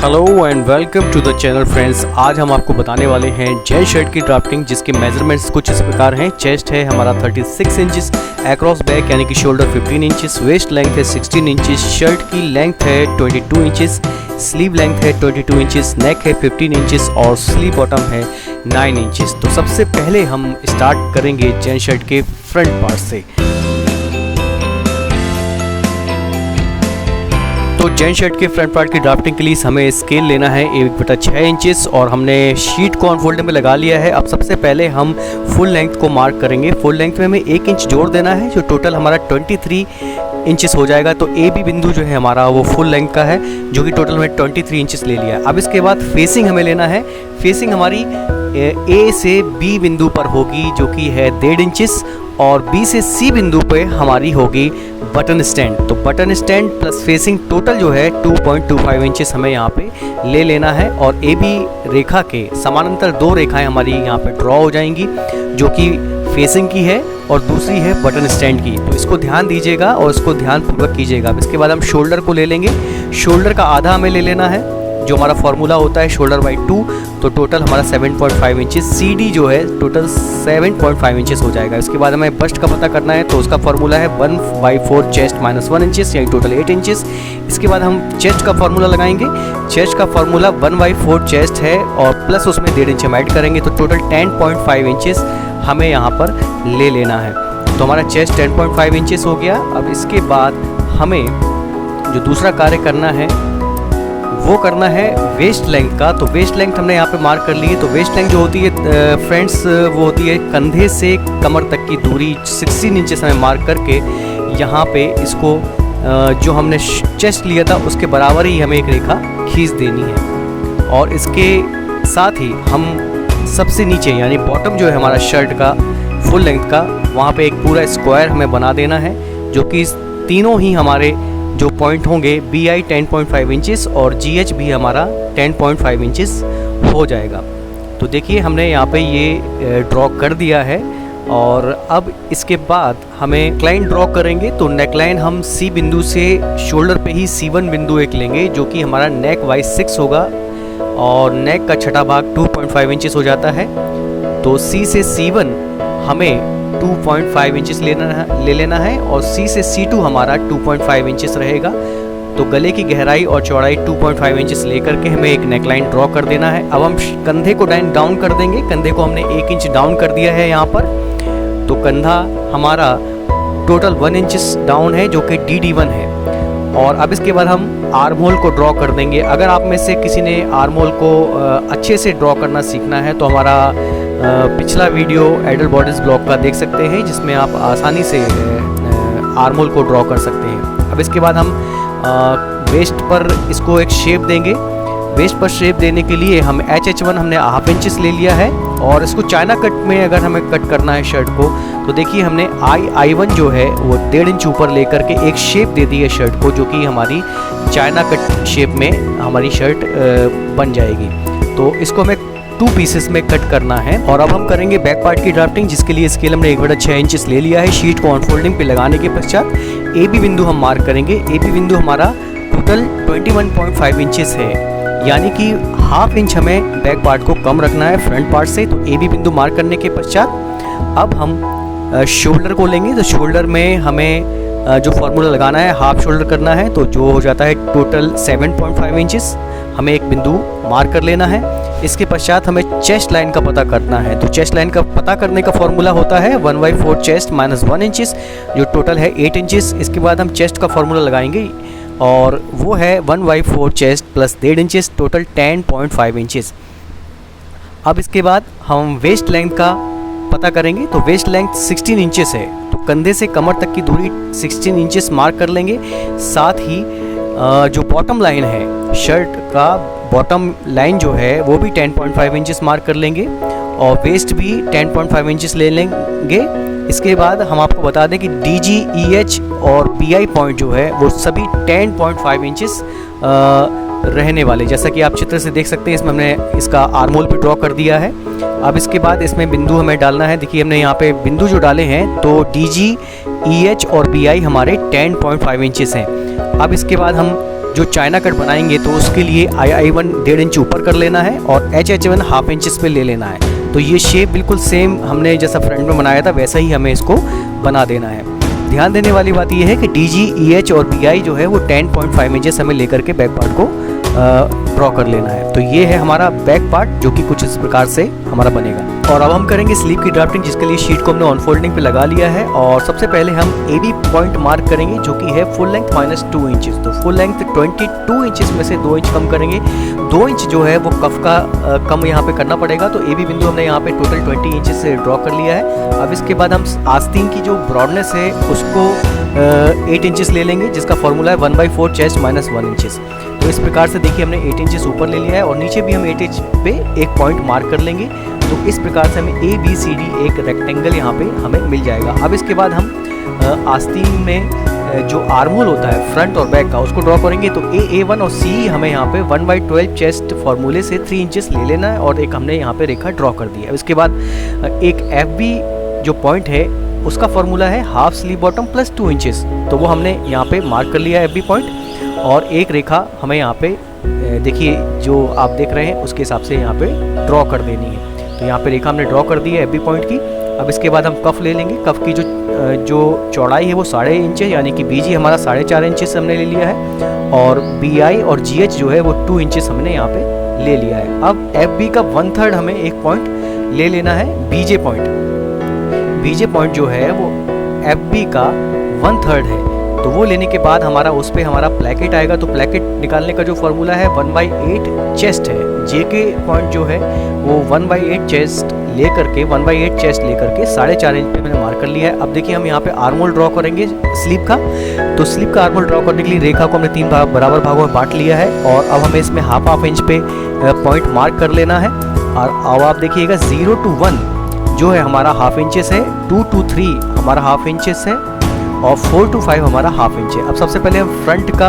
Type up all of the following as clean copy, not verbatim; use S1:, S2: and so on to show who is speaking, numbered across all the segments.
S1: Hello and welcome to the channel friends. आज हम आपको बताने वाले हैं जेंट शर्ट की ड्राफ्टिंग, जिसके मेजरमेंट्स कुछ इस प्रकार हैं। चेस्ट है हमारा 36 इंचेस, अक्रॉस बैक यानी कि शोल्डर 15 इंचेस, वेस्ट लेंथ है 16 इंचेस, शर्ट की लेंथ है 22 इंचेस, स्लीव लेंथ है 22 इंचेस, नेक है 15 इंचेस और स्लीव बॉटम है 9 इंचेस। तो सबसे पहले हम स्टार्ट करेंगे जेंट शर्ट के फ्रंट पार्ट से। तो जेंट शर्ट के फ्रंट पार्ट की ड्राफ्टिंग के लिए हमें स्केल लेना है 1/6 इंचेस और हमने शीट को अनफोल्डिंग में लगा लिया है। अब सबसे पहले हम फुल लेंथ को मार्क करेंगे। फुल लेंथ में हमें 1 इंच जोड़ देना है, जो टोटल हमारा 23 इंचेस हो जाएगा। तो ए बी बिंदु जो है हमारा वो फुल लेंथ का है, जो कि टोटल में 23 इंचेस ले लिया है। अब इसके बाद फेसिंग हमें लेना है। फेसिंग हमारी ए से बी बिंदु पर होगी, जो कि है 1.5 इंचेस, और बी से सी बिंदु पे हमारी होगी बटन स्टैंड। तो button stand plus facing total जो है 2.25 इंचेस हमें यहाँ पे ले लेना है। और ए बी रेखा के समानांतर 2 रेखाएं हमारी यहाँ पे ड्रॉ हो जाएंगी, जो कि फेसिंग की है और दूसरी है बटन स्टैंड की। तो इसको ध्यान दीजिएगा और इसको ध्यानपूर्वक कीजिएगा। इसके बाद हम शोल्डर को ले लेंगे। शोल्डर का आधा हमें ले लेना है, जो हमारा फॉर्मूला होता है शोल्डर बाई 2। तो टोटल हमारा 7.5 इंचेस, सी डी जो है टोटल 7.5 इंचेस हो जाएगा। इसके बाद हमें बस्ट का पता करना है, तो उसका फॉर्मूला है 1/4 चेस्ट -1 इंचेस, यानी टोटल 8 इंचेस। इसके बाद हम चेस्ट का फॉर्मूला लगाएंगे। चेस्ट का फॉर्मूला 1/4 चेस्ट है और प्लस उसमें 1.5 इंच हम ऐड करेंगे, तो टोटल 10.5 इंचेस हमें यहाँ पर ले लेना है। तो हमारा चेस्ट 10.5 इंचेस हो गया। अब इसके बाद हमें जो दूसरा कार्य करना है वो करना है वेस्ट लेंथ का। तो वेस्ट लेंथ हमने यहाँ पे मार्क कर ली है। तो वेस्ट लेंथ जो होती है फ्रेंड्स, वो होती है कंधे से कमर तक की दूरी 16 इंचेस हमें मार्क करके यहाँ पे इसको जो हमने चेस्ट लिया था उसके बराबर ही हमें एक रेखा खींच देनी है। और इसके साथ ही हम सबसे नीचे यानी बॉटम जो है हमारा शर्ट का फुल लेंथ का, वहाँ पे एक पूरा स्क्वायर हमें बना देना है, जो कि तीनों ही हमारे जो पॉइंट होंगे BI 10.5 इंचेस और GH भी हमारा 10.5 इंचेस हो जाएगा। तो देखिए हमने यहाँ पे ये ड्रॉ कर दिया है। और अब इसके बाद हमें नेकलाइन ड्रॉ करेंगे। तो नेकलाइन हम C बिंदु से शोल्डर पे ही C1 बिंदु एक लेंगे, जो कि हमारा नेक वाइज 6 होगा और नेक का छठा भाग 2.5 इंचेस हो जाता है। तो C से C1 हमें 2.5 इंचेस ले लेना है और C से C2 हमारा 2.5 इंचेस रहेगा। तो गले की गहराई और चौड़ाई 2.5 इंचेस लेकर के हमें एक नेकलाइन ड्रॉ कर देना है। अब हम कंधे को डाउन कर देंगे। कंधे को हमने 1 इंच डाउन कर दिया है यहाँ पर। तो कंधा हमारा टोटल 1 इंचेस डाउन है, जो कि DD1 है। और अब इसके बाद हम आर्म होल को ड्रॉ कर देंगे। अगर आप में से किसी ने आर्म होल को अच्छे से ड्रॉ करना सीखना है, तो हमारा पिछला वीडियो एडल्ट बॉडीज ब्लॉग का देख सकते हैं, जिसमें आप आसानी से आर्म होल को ड्रॉ कर सकते हैं। अब इसके बाद हम वेस्ट पर इसको एक शेप देंगे। वेस्ट पर शेप देने के लिए हम HH1 हमने ½ इंचेस ले लिया है। और इसको चाइना कट में अगर हमें कट करना है शर्ट को, तो देखिए हमने I1 जो है वो 1.5 इंच ऊपर लेकर के एक शेप दे दी है शर्ट को, जो कि हमारी चाइना कट शेप में हमारी शर्ट बन जाएगी। तो इसको हमें 2 पीसेस में कट करना है। और अब हम करेंगे बैक पार्ट की ड्राफ्टिंग, जिसके लिए स्केल हमने 1/6 इंचेस ले लिया है। शीट को अनफोल्डिंग पे लगाने के पश्चात AB बिंदु हम मार्क करेंगे। AB बिंदु हमारा टोटल 21.5 इंचेस है, यानी कि ½ इंच हमें बैक पार्ट को कम रखना है फ्रंट पार्ट से। तो AB बिंदु मार्क करने के पश्चात अब हम शोल्डर को लेंगे। तो शोल्डर में हमें जो फार्मूला लगाना है, हाफ शोल्डर करना है, तो जो हो जाता है टोटल 7.5 इंचेस हमें एक बिंदु मार्क कर लेना है। इसके पश्चात हमें चेस्ट लाइन का पता करना है। तो चेस्ट लाइन का पता करने का फॉर्मूला होता है 1/4 चेस्ट -1 इंचेस, जो टोटल है 8 इंचेस। इसके बाद हम चेस्ट का फॉर्मूला लगाएंगे और वो है 1/4 chest plus 1.5 inches, total 10.5 inches. अब इसके बाद हम वेस्ट लेंथ का पता करेंगे। तो वेस्ट लेंथ 16 इंचेस है, तो कंधे से कमर तक की दूरी 16 इंचेस मार्क कर लेंगे। साथ ही जो बॉटम लाइन है शर्ट का, बॉटम लाइन जो है वो भी 10.5 इंचेस मार्क कर लेंगे और वेस्ट भी 10.5 इंचेस ले लेंगे। इसके बाद हम आपको बता दें कि DG, EH और BI पॉइंट जो है वो सभी 10.5 इंचेस रहने वाले, जैसा कि आप चित्र से देख सकते हैं। इसमें हमने इसका आर्म होल भी ड्रॉ कर दिया है। अब इसके बाद इसमें बिंदु हमें डालना है। देखिए हमने यहाँ पे बिंदु जो डाले हैं, तो DG, EH और BI हमारे 10.5 इंचेस हैं। अब इसके बाद हम जो चाइना कट बनाएंगे तो उसके लिए I1 1.5 इंच ऊपर कर लेना है और HH1 हाफ इंचेस पे ले लेना है। तो ये शेप बिल्कुल सेम हमने जैसा फ्रंट में बनाया था वैसा ही हमें इसको बना देना है। ध्यान देने वाली बात ये है कि DG, EH और BI जो है वो 10.5 इंचेस हमें लेकर के बैक पार्ट को ड्रॉ कर लेना है। तो ये है हमारा बैक पार्ट जो कि कुछ इस प्रकार से हमारा बनेगा। और अब हम करेंगे स्लीव की ड्राफ्टिंग, जिसके लिए शीट को हमने ऑन फोल्डिंग पे लगा लिया है। और सबसे पहले हम AB पॉइंट मार्क करेंगे जो कि है फुल लेंथ -2 इंचेस। तो फुल लेंथ 22 इंचेस में से 2 इंच कम करेंगे। 2 इंच जो है वो कफ का कम यहाँ पे करना पड़ेगा। तो AB बिंदु हमने यहाँ पे टोटल 20 इंचेस से ड्रॉ कर लिया है। अब इसके बाद हम आस्तीन की जो ब्रॉडनेस है उसको 8 इंचेस ले लेंगे, जिसका फॉर्मूला है 1/4 चेस्ट -1 इंचेस। तो इस प्रकार से देखिए हमने 8 इंचेस ऊपर ले लिया है और नीचे भी हम 8 इंच पे एक पॉइंट मार्क कर लेंगे। तो इस प्रकार से हमें ABCD एक रेक्टेंगल यहाँ पे हमें मिल जाएगा। अब इसके बाद हम आस्तीन में जो आर्महोल होता है फ्रंट और बैक का उसको ड्रॉ करेंगे। तो A1 और C हमें यहाँ पे 1/12 चेस्ट फॉर्मूले से 3 इंचेस ले लेना है और एक हमने यहाँ पे रेखा ड्रॉ कर दी है। इसके बाद एक FB जो पॉइंट है उसका फॉर्मूला है हाफ स्लीव बॉटम +2 इंचेस। तो वो हमने यहाँ पे मार्क कर लिया है FB पॉइंट। और एक रेखा हमें यहाँ पे देखिए जो आप देख रहे हैं उसके हिसाब से यहाँ पे ड्रॉ कर देनी है। तो यहाँ पे रेखा हमने ड्रॉ कर दी है FB पॉइंट की। अब इसके बाद हम कफ ले लेंगे। कफ की जो चौड़ाई है वो 1.5 इंच है, यानी कि BG हमारा 4.5 इंचेस हमने ले लिया है और BI और GH जो है वो 2 इंचेस हमने यहाँ पे ले लिया है। अब FB का 1/3 हमें एक पॉइंट ले लेना है BJ पॉइंट। BJ पॉइंट जो है वो FB का 1/3 है। तो वो लेने के बाद हमारा उस पर हमारा प्लैकेट आएगा। तो प्लैकेट निकालने का जो फॉर्मूला है 1/8 चेस्ट है। JK पॉइंट जो है वो 1/8 चेस्ट लेकर के 1/8 चेस्ट लेकर के 4.5 इंच पे मैंने मार्क कर लिया है। अब देखिए हम यहाँ पे आर्महोल ड्रॉ करेंगे स्लीव का। तो स्लीव का आर्महोल ड्रॉ करने के लिए रेखा को हमने 3 बराबर भागों में बांट लिया है और अब हमें इसमें हाफ इंच पे पॉइंट मार्क कर लेना है। और अब आप देखिएगा 0 to 1 जो है हमारा हाफ इंचेस है, 2 to 3 हमारा हाफ इंचेस है और 4 to 5 हमारा हाफ इंच है। अब सबसे पहले हम फ्रंट का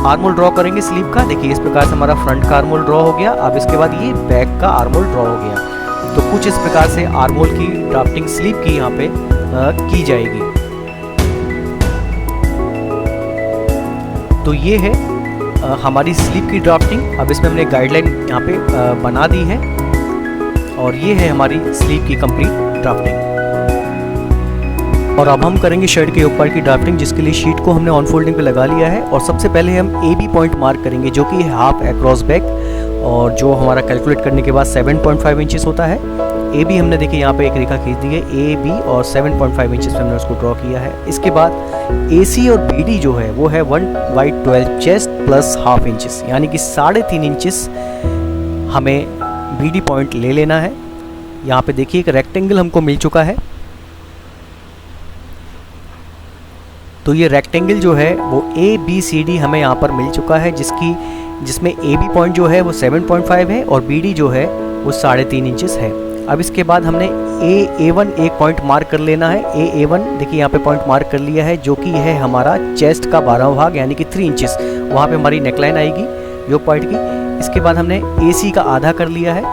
S1: आर्महोल ड्रॉ करेंगे स्लीव का। देखिए इस प्रकार से हमारा फ्रंट का आर्महोल ड्रॉ हो गया। अब इसके बाद ये बैक का आर्महोल ड्रॉ हो गया। तो कुछ इस प्रकार से आर्महोल की ड्राफ्टिंग स्लीव की यहाँ पे की जाएगी। तो ये है हमारी स्लीव की ड्राफ्टिंग। अब इसमें हमने गाइडलाइन यहाँ पे बना दी है और ये है हमारी स्लीव की कंप्लीट ड्राफ्टिंग। और अब हम करेंगे शर्ट के ऊपर की ड्राफ्टिंग, जिसके लिए शीट को हमने ऑन फोल्डिंग पे लगा लिया है। और सबसे पहले हम AB पॉइंट मार्क करेंगे जो कि हाफ अक्रॉस बैक और जो हमारा कैलकुलेट करने के बाद 7.5 इंचेस होता है। AB हमने देखिए यहाँ पे एक रेखा खींच दी है AB और 7.5 इंचेस में हमने उसको ड्रॉ किया है। इसके बाद AC और BD जो है वो है 1/12 चेस्ट +1/2 इंचेस, यानी कि 3.5 इंचेस हमें BD पॉइंट ले लेना है। यहाँ पे देखिए एक रेक्टेंगल हमको मिल चुका है। तो ये रेक्टेंगल जो है वो ABCD हमें यहाँ पर मिल चुका है, जिसमें AB पॉइंट जो है वो 7.5 है और BD जो है वो 3.5 इंचेस है। अब इसके बाद हमने A1 एक पॉइंट मार्क कर लेना है। A1 देखिए यहाँ पे पॉइंट मार्क कर लिया है जो कि है हमारा चेस्ट का 12वां भाग, यानी कि 3 इंचेस। वहाँ पे हमारी नेकलाइन आएगी योग पॉइंट की। इसके बाद हमने AC का आधा कर लिया है।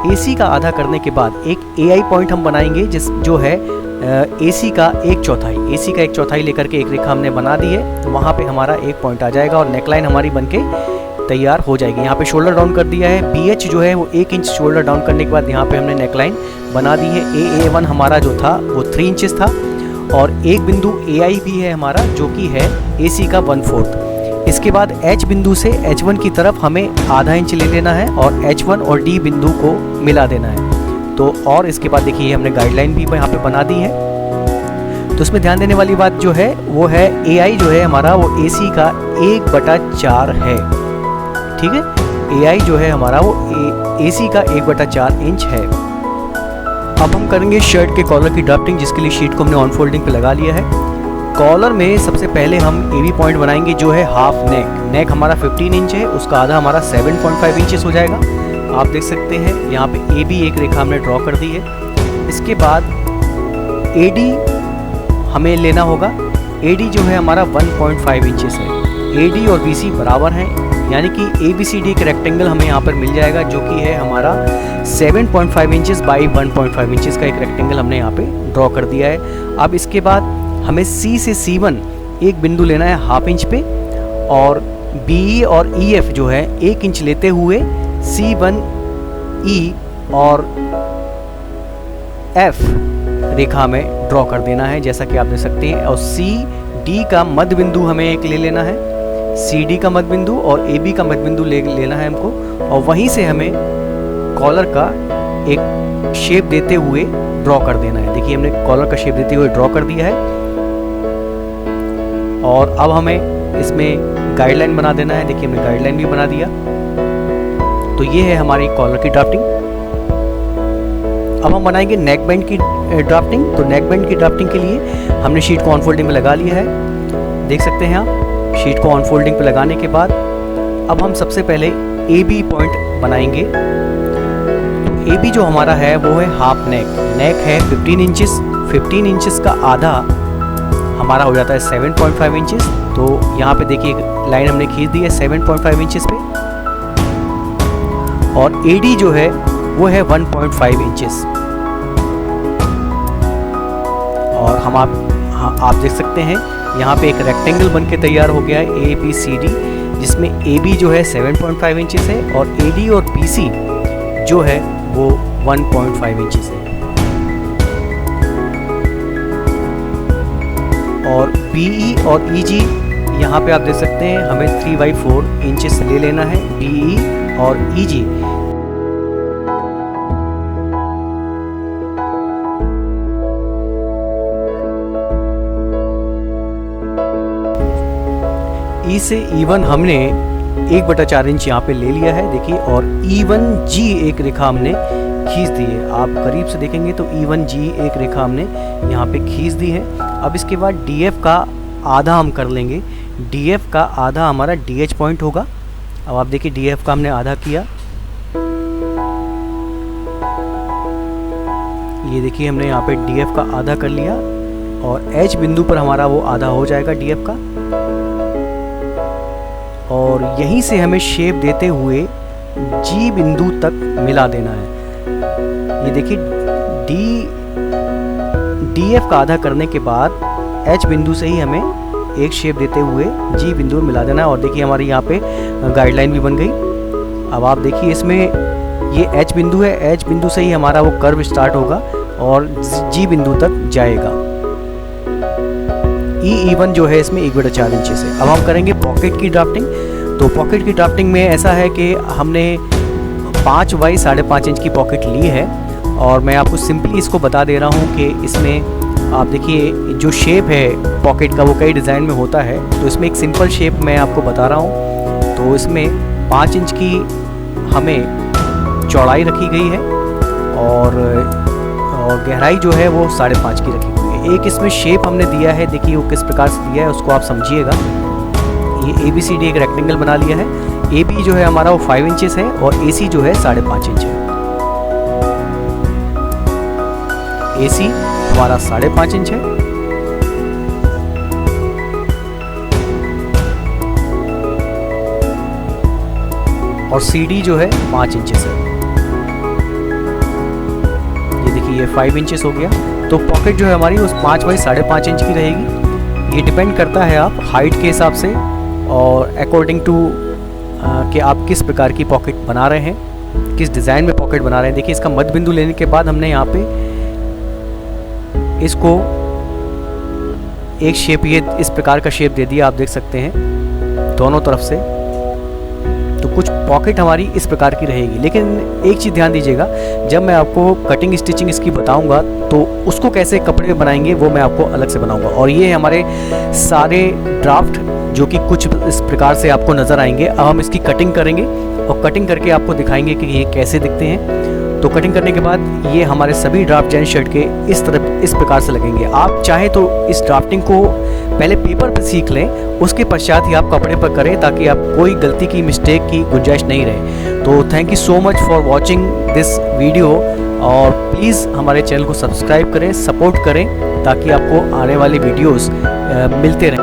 S1: AC का आधा करने के बाद एक AI पॉइंट हम बनाएंगे जो है AC का 1/4। AC का 1/4 लेकर के एक रेखा हमने बना दी है। तो वहाँ पे हमारा एक पॉइंट आ जाएगा और नेकलाइन हमारी बनके तैयार हो जाएगी। यहाँ पे शोल्डर डाउन कर दिया है। BH जो है वो 1 इंच शोल्डर डाउन करने के बाद यहाँ पे हमने नेकलाइन बना दी है। AA1 हमारा जो था वो 3 इंचेस था और एक बिंदु AI भी है हमारा जो कि है AC का 1/4। इसके बाद H बिंदु से H1 की तरफ हमें ½ इंच ले लेना है और H1 और D बिंदु को मिला देना है। तो और इसके बाद देखिए हमने गाइडलाइन भी यहाँ पे बना दी है। तो इसमें ध्यान देने वाली बात जो है वो है AI जो है हमारा वो AC का 1/4 है। ठीक है, AI जो है हमारा वो AC का 1/4 इंच है। अब हम करेंगे शर्ट के कॉलर की ड्राफ्टिंग, जिसके लिए शीट को हमने ऑन फोल्डिंग पे लगा लिया है। कॉलर में सबसे पहले हम AB पॉइंट बनाएंगे जो है हाफ नेक हमारा 15 इंच है, उसका आधा हमारा 7.5 इंचेस हो जाएगा। आप देख सकते हैं यहाँ पे AB एक रेखा हमने ड्रॉ कर दी है। इसके बाद AD हमें लेना होगा। AD जो है हमारा 1.5 इंचेस है। AD और BC बराबर हैं, यानी कि ABCD एक रेक्टेंगल हमें यहाँ पर मिल जाएगा जो कि है हमारा 7.5 इंचेस बाई 1.5 इंचेस का एक रेक्टेंगल हमने यहाँ पे ड्रॉ कर दिया है। अब इसके बाद हमें C से C1 एक बिंदु लेना है ½ इंच पे और BE और EF जो है 1 इंच लेते हुए C1E और F रेखा में ड्रॉ कर देना है, जैसा कि आप देख सकते हैं। और CD का मध्य बिंदु हमें एक ले लेना है, CD का मध्य बिंदु और AB का मध्य बिंदु लेना है हमको, और वहीं से हमें कॉलर का एक शेप देते हुए ड्रॉ कर देना है। देखिए हमने कॉलर का शेप देते हुए ड्रॉ कर दिया है, और अब हमें इसमें गाइडलाइन बना देना है। देखिए हमने गाइडलाइन भी बना दिया। तो ये है हमारी कॉलर की ड्राफ्टिंग। अब हम बनाएंगे नेक बैंड की ड्राफ्टिंग। तो नेक बैंड की ड्राफ्टिंग के लिए हमने शीट को अनफोल्डिंग में लगा लिया है, देख सकते हैं आप। शीट को अनफोल्डिंग पे लगाने के बाद अब हम सबसे पहले AB पॉइंट बनाएंगे। तो AB जो हमारा है वो है हाफ नेक। नेक है 15 इंचेस। 15 इंचेस का आधा हमारा हो जाता है 7.5 इंचेस। तो यहाँ पे देखिए लाइन हमने खींच दी है 7.5 इंचेस पे, और AD जो है वो है 1.5 इंचेस। और आप देख सकते हैं यहाँ पे एक रेक्टेंगल बन के तैयार हो गया है ABCD, जिसमें AB जो है 7.5 इंचेस है और AD और BC जो है वो 1.5 इंचेस है। और BE और EG यहाँ पे आप देख सकते हैं हमें 3/4 इंचेस ले लेना है, BE और EG। E से E1 हमने 1/4 इंच यहाँ पे ले लिया है, देखिए। और E1G एक रेखा हमने खींच दी है। आप करीब से देखेंगे तो E1G एक रेखा हमने यहाँ पे खींच दी है। अब इसके बाद DF का आधा हम कर लेंगे। DF का आधा हमारा DH पॉइंट होगा। अब आप देखिए DF का हमने आधा किया, ये देखिए हमने यहाँ पे DF का आधा कर लिया, और H बिंदु पर हमारा वो आधा हो जाएगा DF का। और यहीं से हमें शेप देते हुए G बिंदु तक मिला देना है। ये देखिए DF का आधा करने के बाद H बिंदु से ही हमें एक शेप देते हुए G बिंदु में मिला देना है। और देखिए हमारी यहाँ पे गाइडलाइन भी बन गई। अब आप देखिए इसमें ये H बिंदु है, H बिंदु से ही हमारा वो कर्व स्टार्ट होगा और G बिंदु तक जाएगा। E1 जो है इसमें 1/4 इंचेस है। अब हम करेंगे पॉकेट की ड्राफ्टिंग। तो पॉकेट की ड्राफ्टिंग में ऐसा है कि हमने 5 बाई 5.5 इंच की पॉकेट ली है, और मैं आपको सिंपली इसको बता दे रहा हूँ कि इसमें आप देखिए जो शेप है पॉकेट का वो कई डिज़ाइन में होता है। तो इसमें एक सिंपल शेप मैं आपको बता रहा हूँ। तो इसमें 5 इंच की हमें चौड़ाई रखी गई है, और गहराई जो है वो 5.5 की रखी गई है। एक इसमें शेप हमने दिया है, देखिए वो किस प्रकार से दिया है उसको आप समझिएगा। ये ABCD एक रेक्टेंगल बना लिया है। AB जो है हमारा वो 5 इंचेस है, और AC जो है 5.5 इंच है। AC हमारा 5.5 इंच है, और CD जो है 5 इंचेस है। ये देखिए ये 5 इंचेस हो गया। तो पॉकेट जो है हमारी उस 5 बाई 5.5 इंच की रहेगी। ये डिपेंड करता है आप हाइट के हिसाब से और अकॉर्डिंग टू कि आप किस प्रकार की पॉकेट बना रहे हैं, किस डिज़ाइन में पॉकेट बना रहे हैं। देखिए इसका मध्य बिंदु लेने के बाद हमने यहाँ पे इसको एक शेप, ये इस प्रकार का शेप दे दिया, आप देख सकते हैं दोनों तरफ से। तो कुछ पॉकेट हमारी इस प्रकार की रहेगी। लेकिन एक चीज़ ध्यान दीजिएगा, जब मैं आपको कटिंग स्टिचिंग इसकी बताऊंगा तो उसको कैसे कपड़े बनाएंगे वो मैं आपको अलग से बनाऊंगा। और ये हमारे सारे ड्राफ्ट जो कि कुछ इस प्रकार से आपको नज़र आएंगे। अब हम इसकी कटिंग करेंगे और कटिंग करके आपको दिखाएंगे कि ये कैसे दिखते हैं। तो कटिंग करने के बाद ये हमारे सभी ड्राफ्ट जैन शर्ट के इस प्रकार से लगेंगे। आप चाहे तो इस ड्राफ्टिंग को पहले पेपर पर सीख लें, उसके पश्चात ही आप कपड़े पर करें, ताकि आप कोई गलती की, मिस्टेक की गुंजाइश नहीं रहे। तो thank you so much for watching this video, और प्लीज़ हमारे चैनल को सब्सक्राइब करें, सपोर्ट करें, ताकि आपको आने वाले वीडियोस मिलते रहें।